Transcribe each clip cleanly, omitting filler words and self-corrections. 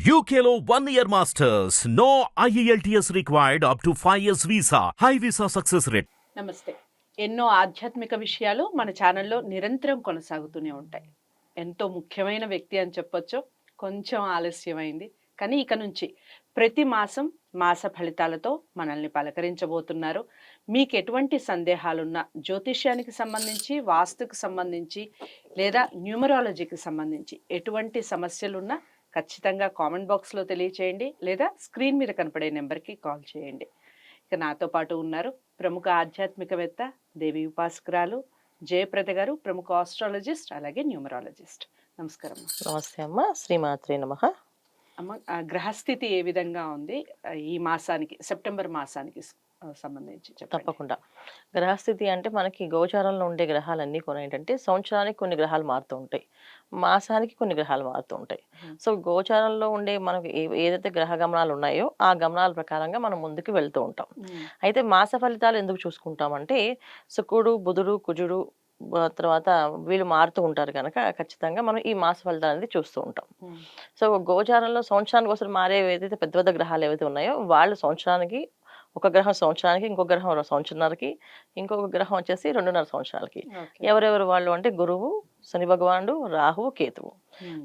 UKLO 1 year masters. No IELTS required up to 5 years visa. High visa success rate. నమస్తే. ఎన్నో ఆధ్యాత్మిక విషయాలు మన ఛానల్లో నిరంతరం కొనసాగుతూనే ఉంటాయి. ఎంతో ముఖ్యమైన వ్యక్తి అని చెప్పొచ్చు. కొంచెం ఆలస్యమైంది, కానీ ఇక నుంచి ప్రతి మాసం మాస ఫలితాలతో మనల్ని పలకరించబోతున్నారు. మీకు ఎటువంటి సందేహాలున్నా, జ్యోతిష్యానికి సంబంధించి, వాస్తుకు సంబంధించి లేదా న్యూమరాలజీకి సంబంధించి ఎటువంటి సమస్యలున్నా ఖచ్చితంగా కామెంట్ బాక్స్లో తెలియచేయండి, లేదా స్క్రీన్ మీద కనపడే నెంబర్కి కాల్ చేయండి. ఇక నాతో పాటు ఉన్నారు ప్రముఖ ఆధ్యాత్మికవేత్త, దేవి ఉపాసకురాలు జయప్రద గారు, ప్రముఖ ఆస్ట్రాలజిస్ట్, అలాగే న్యూమరాలజిస్ట్. నమస్కారం. నమస్తే అమ్మ. శ్రీమాత్రే నమః. అమ్మ, గ్రహస్థితి ఏ విధంగా ఉంది ఈ మాసానికి, సెప్టెంబర్ మాసానికి సంబంధించి చెప్పండి. తప్పకుండా. గ్రహస్థితి అంటే మనకి గోచారంలో ఉండే గ్రహాలన్నీ కూడా ఏంటంటే సంవత్సరానికి కొన్ని గ్రహాలు మారుతూ ఉంటాయి, మాసానికి కొన్ని గ్రహాలు మారుతూ ఉంటాయి. సో గోచారంలో ఉండే మనకి ఏదైతే గ్రహ గమనాలు ఉన్నాయో ఆ గమనాల ప్రకారంగా మనం ముందుకు వెళ్తూ ఉంటాం. అయితే మాస ఫలితాలు ఎందుకు చూసుకుంటామంటే శుక్రుడు, బుధుడు, కుజుడు తర్వాత వీళ్ళు మారుతూ ఉంటారు కనుక ఖచ్చితంగా మనం ఈ మాస ఫలితాలు అనేది చూస్తూ ఉంటాం. సో గోచారంలో సంవత్సరానికి ఒకసారి మారే ఏదైతే పెద్ద పెద్ద గ్రహాలు ఏవైతే ఉన్నాయో వాళ్ళు సంవత్సరానికి, ఒక గ్రహం సంవత్సరానికి, ఇంకొక గ్రహం సంవత్సరానికి, ఇంకొక గ్రహం వచ్చేసి 2.5 సంవత్సరాలకి. ఎవరెవరు వాళ్ళు అంటే గురువు, శని భగవానుడు, రాహువు, కేతువు.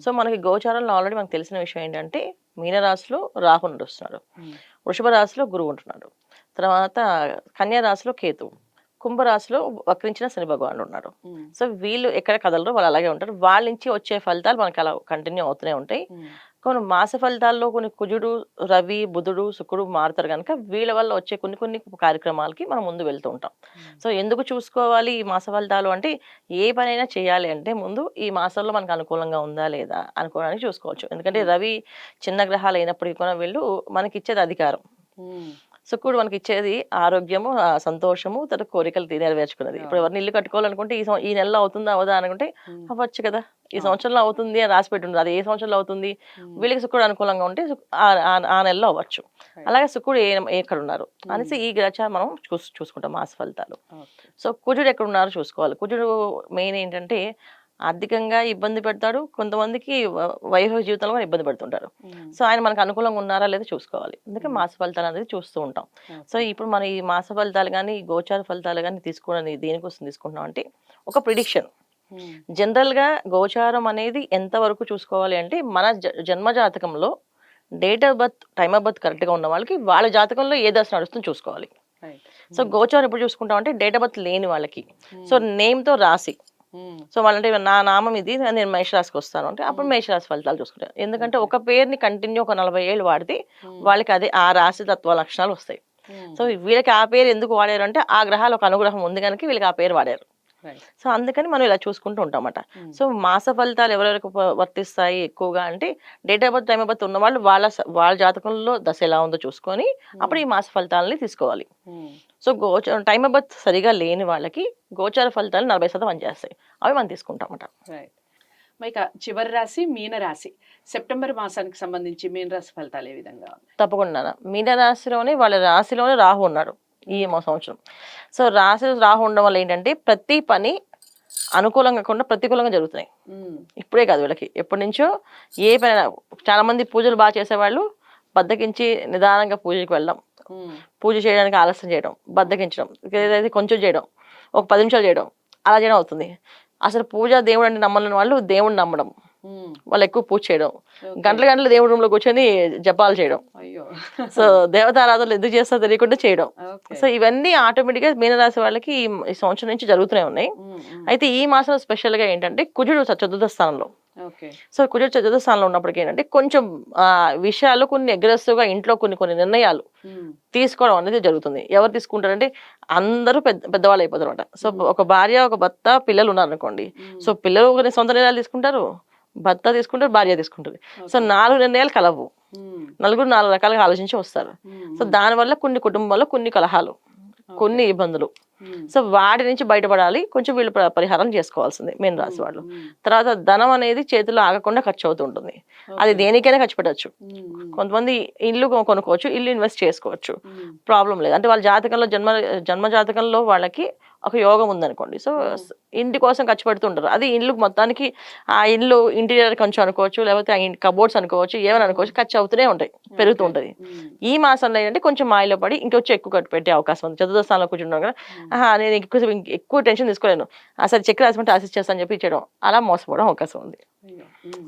సో మనకి గోచారంలో ఆల్రెడీ మనకు తెలిసిన విషయం ఏంటంటే మీనరాశిలో రాహు నడుస్తున్నాడు, వృషభ రాశిలో గురువు ఉంటున్నాడు, తర్వాత కన్యా రాశిలో కేతువు, కుంభరాశిలో వక్రించిన శని భగవానుడు ఉన్నాడు. సో వీళ్ళు ఎక్కడ కదలరు, వాళ్ళు అలాగే ఉంటారు. వాళ్ళ నుంచి వచ్చే ఫలితాలు మనకి అలా కంటిన్యూ అవుతూనే ఉంటాయి. కొన్ని మాస ఫలితాల్లో కొన్ని కుజుడు, రవి, బుధుడు, శుక్రుడు మారుతారు కనుక వీళ్ళ వల్ల వచ్చే కొన్ని కొన్ని కార్యక్రమాలకి మనం ముందు వెళ్తూ ఉంటాం. సో ఎందుకు చూసుకోవాలి ఈ మాస ఫలితాలు అంటే, ఏ పనైనా చేయాలి అంటే ముందు ఈ మాసంలో మనకు అనుకూలంగా ఉందా లేదా అనుకోవడానికి చూసుకోవచ్చు. ఎందుకంటే రవి చిన్న గ్రహాలు అయినప్పటికీ కూడా వీళ్ళు మనకి ఇచ్చేది అధికారం, శుక్రుడు మనకి ఇచ్చేది ఆరోగ్యము, సంతోషము, తర్వాత కోరికలు నెరవేర్చుకున్నది. ఇప్పుడు ఎవరిని ఇల్లు కట్టుకోవాలనుకుంటే ఈ నెలలో అవుతుందా అవదా అనుకుంటే అవ్వచ్చు కదా, ఈ సంవత్సరంలో అవుతుంది అని రాసి పెట్టుంది. అది ఏ సంవత్సరంలో అవుతుంది, వీళ్ళకి శుక్రుడు అనుకూలంగా ఉంటే ఆ నెలలో అవ్వచ్చు. అలాగే శుక్రుడు ఎక్కడ ఉన్నారు అనేసి ఈ గ్రహచారం మనం చూసుకుంటాం మాస ఫలితాలు. సో కుజుడు ఎక్కడ ఉన్నారో చూసుకోవాలి. కుజుడు మెయిన్ ఏంటంటే ఆర్థికంగా ఇబ్బంది పెడతాడు, కొంతమందికి వైవాహిక జీవితంలో ఇబ్బంది పెడుతుంటారు. సో ఆయన మనకు అనుకూలంగా ఉన్నారా లేదా చూసుకోవాలి. అందుకే మాస ఫలితాలు అనేది చూస్తూ ఉంటాం. సో ఇప్పుడు మనం ఈ మాస ఫలితాలు కానీ గోచార ఫలితాలు కానీ తీసుకోవడం దేనికోసం తీసుకుంటున్నాం అంటే ఒక ప్రిడిక్షన్. జనరల్ గా గోచారం అనేది ఎంత వరకు చూసుకోవాలి అంటే మన జన్మ జాతకంలో date of birth, time of birth correct గా ఉన్న వాళ్ళకి వాళ్ళ జాతకంలో ఏ దశ నడుస్తుందో చూసుకోవాలి. సో గోచారం ఎప్పుడు చూసుకుంటాం అంటే డేట్ ఆఫ్ బర్త్ లేని వాళ్ళకి, సో నేమ్ తో రాసి, సో వాళ్ళంటే నా నామం ఇది, నేను మేషరాశికి వస్తాను అంటే అప్పుడు మేషరాశి ఫలితాలు చూసుకుంటాను. ఎందుకంటే ఒక పేరుని కంటిన్యూ ఒక 40 ఏళ్ళు వాడితే వాళ్ళకి అదే ఆ రాశి తత్వ లక్షణాలు వస్తాయి. సో వీళ్ళకి ఆ పేరు ఎందుకు వాడారు అంటే ఆ గ్రహాలు ఒక అనుగ్రహం ఉంది కనుక వీళ్ళకి ఆ పేరు వాడారు. సో అందుకని మనం ఇలా చూసుకుంటూ ఉంటామట. సో మాస ఫలితాలు ఎవరెవరికి వర్తిస్తాయి ఎక్కువగా అంటే date of birth, time of birth ఉన్న వాళ్ళు వాళ్ళ జాతకంలో దశ ఎలా ఉందో చూసుకొని అప్పుడు ఈ మాస ఫలితాలని తీసుకోవాలి. సో టైమ్ ఆఫ్ బర్త్ సరిగా లేని వాళ్ళకి గోచార ఫలితాలు 40% పనిచేస్తాయి, అవి మనం తీసుకుంటామట. ఇక చివరి రాశి మీన రాశి. సెప్టెంబర్ మాసానికి సంబంధించి మీన రాశి ఫలితాలు ఏ విధంగా? తప్పకుండా. మీన రాశిలోనే వాళ్ళ రాశిలోనే రాహు ఉన్నాడు ఈ సంవత్సరం. సో రాహు ఉండడం వల్ల ఏంటంటే ప్రతి పని అనుకూలంగా కాకుండా ప్రతికూలంగా జరుగుతున్నాయి. ఇప్పుడే కాదు, వీళ్ళకి ఎప్పటి నుంచో ఏ పని. చాలా మంది పూజలు బాగా చేసేవాళ్ళు బద్దకించి నిదానంగా పూజకి వెళ్ళడం, పూజ చేయడానికి ఆలస్యం చేయడం, బద్దకించడం, ఏదైతే కొంచెం చేయడం, ఒక 10 నిమిషాలు చేయడం, అలా చేయడం అవుతుంది. అసలు పూజ దేవుడు అంటే నమ్మలేని వాళ్ళు దేవుడిని నమ్మడం, వాళ్ళు ఎక్కువ పూజ చేయడం, గంటల దేవుడి రూమ్ లో కూర్చొని జపాలు చేయడం, సో దేవతారాధనలు ఎందుకు చేస్తా తెలియకుండా చేయడం. సో ఇవన్నీ ఆటోమేటిక్ గా మీనరాశి వాళ్ళకి ఈ సంవత్సరం నుంచి జరుగుతూనే ఉన్నాయి. అయితే ఈ మాసంలో స్పెషల్ గా ఏంటంటే కుజుడు చతుర్థ స్థానంలో. సో కుజుడు చతుర్థ స్థానంలో ఉన్నప్పటికీ ఏంటంటే కొంచెం విషయాలు కొన్ని అగ్రెసివ్ గా ఇంట్లో కొన్ని నిర్ణయాలు తీసుకోవడం అనేది జరుగుతుంది. ఎవరు తీసుకుంటారంటే అందరూ పెద్దవాళ్ళు అయిపోతారు అనమాట. సో ఒక భార్య, ఒక భర్త, పిల్లలు ఉన్నారు అనుకోండి. సో పిల్లలు కొన్ని సొంత నిర్ణయాలు తీసుకుంటారు, భర్త తీసుకుంటారు, భార్య తీసుకుంటారు. సో 4 నిర్ణయాలు కలవు, నలుగురు 4 రకాలుగా ఆలోచించి వస్తారు. సో దానివల్ల కొన్ని కుటుంబాల్లో కొన్ని కలహాలు, కొన్ని ఇబ్బందులు. సో వాటి నుంచి బయటపడాలి, కొంచెం వీళ్ళు పరిహారం చేసుకోవాల్సింది మీన రాశి వాళ్ళు. తర్వాత ధనం అనేది చేతిలో ఆగకుండా ఖర్చు అవుతుంటుంది. అది దేనికైనా ఖర్చు పెట్టచ్చు. కొంతమంది ఇల్లు కొనుక్కోవచ్చు, ఇల్లు ఇన్వెస్ట్ చేసుకోవచ్చు, ప్రాబ్లం లేదు. అంటే వాళ్ళ జాతకంలో జన్మ జాతకంలో వాళ్ళకి ఒక యోగం ఉందనుకోండి, సో ఇంటి కోసం ఖర్చు పెడుతుంటారు. అది ఇల్లు మొత్తానికి ఆ ఇల్లు ఇంటీరియర్ కొంచెం అనుకోవచ్చు, లేకపోతే ఆ కబోర్డ్స్ అనుకోవచ్చు, ఏమైనా అనుకోవచ్చు, ఖర్చు అవుతూనే ఉంటాయి, పెరుగుతూ ఉంటుంది. ఈ మాసంలో ఏంటంటే కొంచెం మాయలో పడి ఇంకొచ్చి ఎక్కువ ఖర్చు పెట్టే అవకాశం ఉంది. చతుర్థ స్థానంలో కూర్చుంటాం కదా, నేను ఎక్కువ టెన్షన్ తీసుకోలేను, అసలు చెక్ రాసిమంటే ఆశిస్తాను చెప్పి ఇచ్చేయడం, అలా మోసపోవడం అవకాశం ఉంది.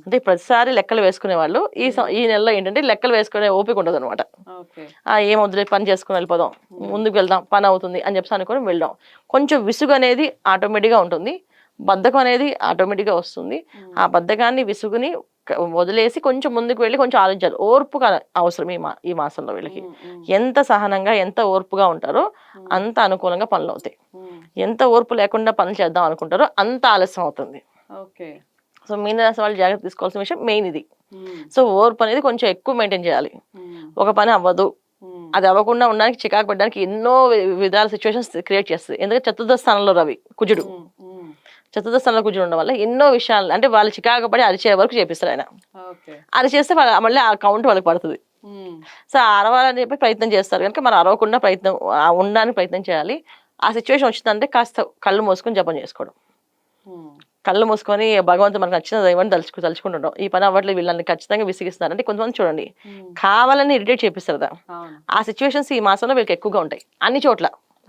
అంటే ప్రతిసారి లెక్కలు వేసుకునే వాళ్ళు ఈ నెలలో ఏంటంటే లెక్కలు వేసుకునే ఓపిక ఉండదు అనమాట. ఏం వద్దులే, పని చేసుకుని వెళ్ళిపోదాం, ముందుకు వెళ్దాం, పని అవుతుంది అని చెప్పి అనుకుని వెళ్ళాం. కొంచెం విసుగు అనేది ఆటోమేటిక్గా ఉంటుంది, బద్ధకం అనేది ఆటోమేటిక్గా వస్తుంది. ఆ బద్ధకాన్ని విసుగుని వదిలేసి కొంచెం ముందుకు వెళ్ళి కొంచెం ఆలోచించాలి. ఓర్పు అవసరం ఈ మాసంలో వీళ్ళకి. ఎంత సహనంగా ఎంత ఓర్పుగా ఉంటారో అంత అనుకూలంగా పనులు అవుతాయి. ఎంత ఓర్పు లేకుండా పనులు చేద్దాం అనుకుంటారో అంత ఆలస్యం అవుతుంది. సో మీనరాశి వాళ్ళు జాగ్రత్త తీసుకోవాల్సిన విషయం మెయిన్ ఇది. సో ఓర్పు అనేది కొంచెం ఎక్కువ మెయింటైన్ చేయాలి. ఒక పని అవ్వదు, అది అవ్వకుండా ఉండడానికి చికాకు పెట్టడానికి ఎన్నో విధాల సిచ్యువేషన్స్ క్రియేట్ చేస్తుంది. ఎందుకంటే చతుర్థ స్థానంలో రవి కుజుడు, చతుర్థ స్థానంలో కుజుడు ఉండడం వల్ల ఎన్నో విషయాలు అంటే వాళ్ళు చికాకు పడి అరిచే వరకు చేపిస్తారు ఆయన. అరిచేస్తే మళ్ళీ ఆ కౌంట్ వాళ్ళకి పడుతుంది. సో అరవాలని చెప్పి ప్రయత్నం చేస్తారు కనుక మనం అరవకుండా ఉండడానికి ప్రయత్నం చేయాలి. ఆ సిచ్యువేషన్ వచ్చిందంటే కాస్త కళ్ళు మూసుకొని జపం చేసుకోవడం, కళ్ళు మూసుకొని భగవంతుడు మనకు నచ్చిన దైవాన్ని తలుచుకుంటుంటాం. ఈ పని అవ్వట్లేదు, వీళ్ళని ఖచ్చితంగా విసిగిస్తారు అంటే కొంతమంది చూడండి కావాలని ఇరిటేట్ చేపిస్తారు కదా, ఆ సిచ్యువేషన్స్ ఈ మాసంలో వీళ్ళకి ఎక్కువగా ఉంటాయి అన్ని చోట్ల.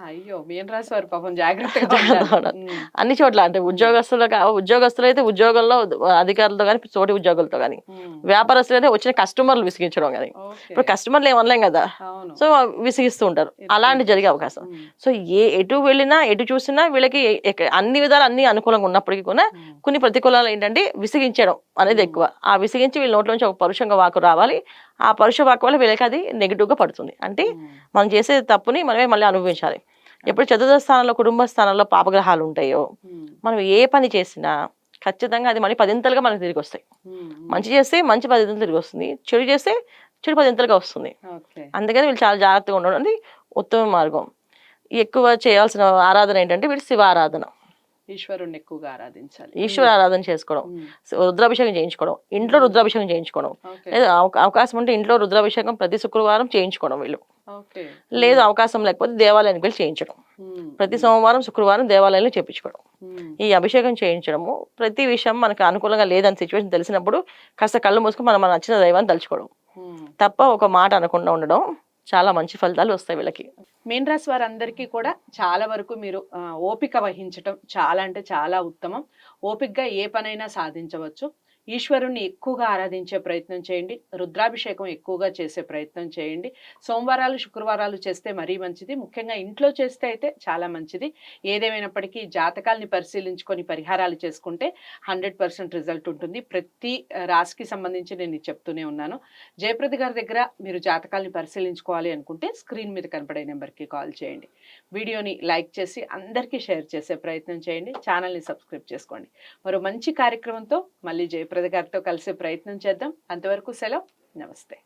అయ్యో మీనరాశి వారు పాపం జాగ్రత్తగా అన్ని చోట్ల అంటే ఉద్యోగస్తులు అయితే ఉద్యోగంలో అధికారులతో కానీ, తోటి ఉద్యోగులతో కానీ, వ్యాపారస్తులు అయితే వచ్చిన కస్టమర్లు విసిగించడం కానీ, ఇప్పుడు కస్టమర్లు ఏమనలేం కదా, సో విసిగిస్తూ ఉంటారు, అలాంటి జరిగే అవకాశం. సో ఎటు వెళ్ళినా ఎటు చూసినా వీళ్ళకి అన్ని విధాలు అన్ని అనుకూలంగా ఉన్నప్పటికీ కూడా కొన్ని ప్రతికూలాలు ఏంటంటే విసిగించడం అనేది ఎక్కువ. ఆ విసిగించి వీళ్ళ నోట్లోంచి ఒక పరుషంగా వాకు రావాలి. ఆ పరుష వాకు వల్ల వీళ్ళకి అది నెగిటివ్గా పడుతుంది. అంటే మనం చేసే తప్పుని మనమే మళ్ళీ అనుభవించాలి. ఎప్పుడు చతుర్థ స్థానంలో కుటుంబ స్థానంలో పాపగ్రహాలు ఉంటాయో మనం ఏ పని చేసినా ఖచ్చితంగా అది మళ్ళీ 10ంతలుగా మనకు తిరిగి వస్తాయి. మంచి చేస్తే మంచి 10ంతలు తిరిగి వస్తుంది, చెడు చేస్తే చెడు 10ంతలుగా వస్తుంది. అందుకని వీళ్ళు చాలా జాగ్రత్తగా ఉండడం అనేది ఉత్తమ మార్గం. ఎక్కువ చేయాల్సిన ఆరాధన ఏంటంటే వీళ్ళు శివ ఆరాధన, ఈశ్వరుని ఎక్కువగా ఆరాధించాలి, ఈశ్వర ఆరాధన చేసుకోవడం, రుద్రాభిషేకం చేయించుకోవడం, ఇంట్లో రుద్రాభిషేకం చేయించుకోవడం, లేదా అవకాశం ఉంటే ఇంట్లో రుద్రాభిషేకం ప్రతి శుక్రవారం చేయించుకోవడం వీళ్ళు, లేదు అవకాశం లేకపోతే దేవాలయానికి వెళ్ళి చేయించడం, ప్రతి సోమవారం శుక్రవారం దేవాలయంలో చేయించుకోవడం. ఈ అభిషేకం చేయించడము ప్రతి విషయం మనకు అనుకూలంగా లేదని సిచ్యువేషన్ తెలిసినప్పుడు కాస్త కళ్ళు మూసుకొని మనం నచ్చిన దైవాన్ని తలుచుకోవడం తప్ప ఒక మాట అనకుండా ఉండడం, చాలా మంచి ఫలితాలు వస్తాయి వీళ్ళకి. మీనరాశి వారందరికీ కూడా చాలా వరకు మీరు ఓపిక వహించటం చాలా అంటే చాలా ఉత్తమం. ఓపికగా ఏ పనైనా సాధించవచ్చు. ఈశ్వరుణ్ణి ఎక్కువగా ఆరాధించే ప్రయత్నం చేయండి, రుద్రాభిషేకం ఎక్కువగా చేసే ప్రయత్నం చేయండి. సోమవారాలు శుక్రవారాలు చేస్తే మరీ మంచిది, ముఖ్యంగా ఇంట్లో చేస్తే అయితే చాలా మంచిది. ఏదేమైనప్పటికీ జాతకాల్ని పరిశీలించుకొని పరిహారాలు చేసుకుంటే 100% రిజల్ట్ ఉంటుంది. ప్రతి రాశికి సంబంధించి నేను చెప్తూనే ఉన్నాను. జయప్రద గారి దగ్గర మీరు జాతకాల్ని పరిశీలించుకోవాలి అనుకుంటే స్క్రీన్ మీద కనపడే నెంబర్కి కాల్ చేయండి. వీడియోని లైక్ చేసి అందరికీ షేర్ చేసే ప్రయత్నం చేయండి. ఛానల్ని సబ్స్క్రైబ్ చేసుకోండి. మరో మంచి కార్యక్రమంతో మళ్ళీ జయప్రద గారితో కలిసే ప్రయత్నం చేద్దాం. అంతవరకు సెలవు, నమస్తే.